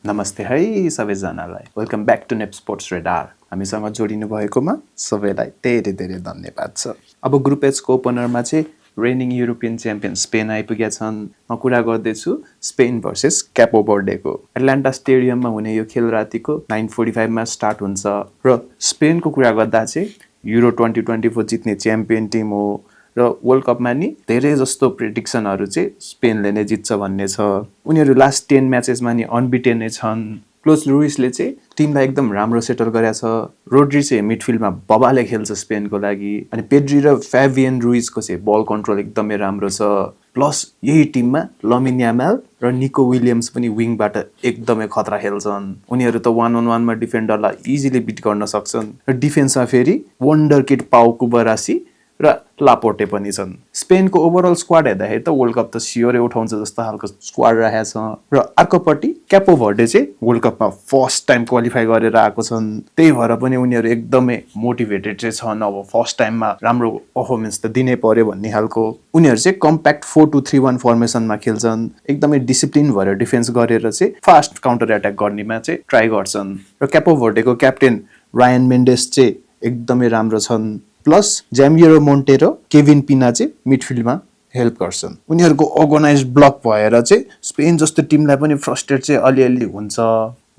नमस्ते है सबैजनालाई welcome back to NepSports radar हामीसँग जोडिनु भएकोमा सबैलाई धेरै धेरै धन्यवाद छ। अब ग्रुप एच को ओपनरमा चाहिँ रेनिङ युरोपियन च्याम्पियन स्पेन आइपुगेका छन्। म कुरा गर्दैछु स्पेन भर्सेस क्यापो बर्डेको। एटलान्टा स्टेडियममा हुने यो खेल रातिको 9:45 मा स्टार्ट हुन्छ र स्पेनको कुरा गर्दा चाहिँ युरो 2024 जित्ने च्याम्पियन टिम हो र वर्ल्ड कपमा नि धेरै जस्तो प्रेडिक्सनहरु चाहिँ स्पेनले नै जित्छ भन्ने छ। उनीहरु लास्ट 10 म्याचेसमा नि अनबिटेन नै छन्। क्लोज लुइसले चाहिँ टिमलाई एकदम राम्रो सेटल गरेछ। रोड्री चाहिँ मिडफिल्डमा बबाले खेल्छ स्पेनको लागि अनि पेड्री र फेबियन रुइजको चाहिँ बल कन्ट्रोल एकदमै राम्रो छ। प्लस यही टिममा लमिन यामाल र निको विलियम्स पनि विङबाट एकदमै खतरा खेल्छन्। उनीहरु त 1-on-1 मा डिफेन्डरलाई इजिली बिट गर्न सक्छन् र डिफेन्समा फेरि वन्डर किड पाउ कुबरासी र लापोर्टे पनि छन्। स्पेनको ओभरअल स्क्वाड हेर्दाखेरि त वर्ल्ड कप त सियोरै उठाउँछ जस्तो खालको स्क्वाड राखेको छ र अर्कोपट्टि क्यापो भर्डे चाहिँ वर्ल्ड कपमा फर्स्ट टाइम क्वालिफाई गरेर आएको छन्। त्यही भएर पनि उनीहरु एकदमै मोटिभेटेड चाहिँ छन्। अब फर्स्ट टाइममा राम्रो परफर्मेन्स त दिनै पर्यो भन्ने खालको। उनीहरु चाहिँ कम्प्याक्ट 4-2-3-1 फर्मेसनमा खेल्छन्। एकदमै डिसिप्लिन भएर डिफेन्स गरेर चाहिँ फास्ट काउन्टर अट्याक गर्नेमा चाहिँ ट्राई गर्छन् र क्यापो भर्डेको क्याप्टेन रायन मेन्डेस चाहिँ एकदमै राम्रो छन्। प्लस ज्यामिरो मोन्टेरो केभिन पिना चाहिँ मिडफिल्डमा हेल्प गर्छन्। उनीहरुको अर्गनाइज्ड ब्लक भएर चाहिँ स्पेन जस्तो टिमलाई पनि फ्रस्ट्रेट चाहिँ अलिअलि हुन्छ।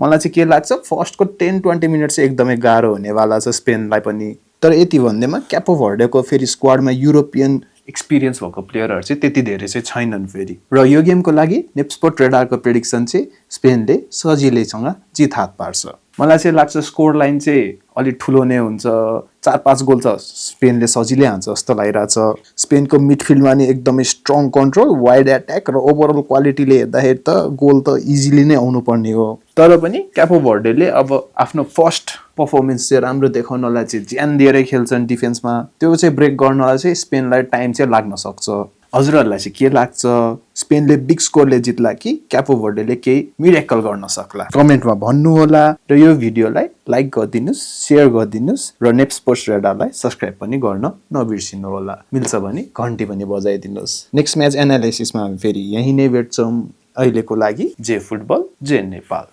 मलाई चाहिँ के लाग्छ फर्स्टको 10-20 मिनेट चाहिँ एकदमै गाह्रो हुनेवाला छ स्पेनलाई पनि। तर यति भन्दैमा क्यापो भर्डेको फेरि स्क्वाडमा युरोपियन एक्सपिरियन्स भएको प्लेयरहरु चाहिँ त्यति धेरै चाहिँ छैनन् फेरि। र यो गेमको लागि नेपस्पोर्ट रेडारको प्रेडिक्सन चाहिँ स्पेनले सजिलैसँग जित हात पार्छ। मलाई चाहिँ लाग्छ स्कोर लाइन चाहिँ अलि ठुलो नै हुन्छ। 4-5 गोल त स्पेनले सजिलै हान्छ जस्तो लागिरहेछ। स्पेनको मिडफिल्डमा नि एकदमै स्ट्रङ कन्ट्रोल, वाइड अट्याक र ओभरअल क्वालिटीले हेर्दाखेरि त गोल त इजिली नै आउनु पर्ने हो। तर पनि क्यापो भर्डेले अब आफ्नो फर्स्ट परफर्मेन्स चाहिँ राम्रो देखाउनलाई चाहिँ ज्यान दिएरै खेल्छन् डिफेन्समा। त्यो चाहिँ ब्रेक गर्नलाई चाहिँ स्पेनलाई टाइम चाहिँ लाग्न सक्छ। हजुरहरुलाई चाहिँ के लाग्छ स्पेनले बिग स्कोरले जित्ला कि क्यापो भर्डेले केही मिरेकल गर्न सक्ला? कमेन्टमा भन्नु होला र यो भिडियोलाई लाइक गरिदिनुस्, शेयर गरिदिनुस् र नेपस्पोर्ट्स रेडारलाई सब्स्क्राइब पनि गर्न नबिर्सिनु होला। मिल्छ भने घन्टी पनि बजाइदिनुस्। नेक्स्ट म्याच एनालाइसिसमा हामी फेरि यही नै भेट्छौं। अहिलेको लागि जे फुटबल जे नेपाल।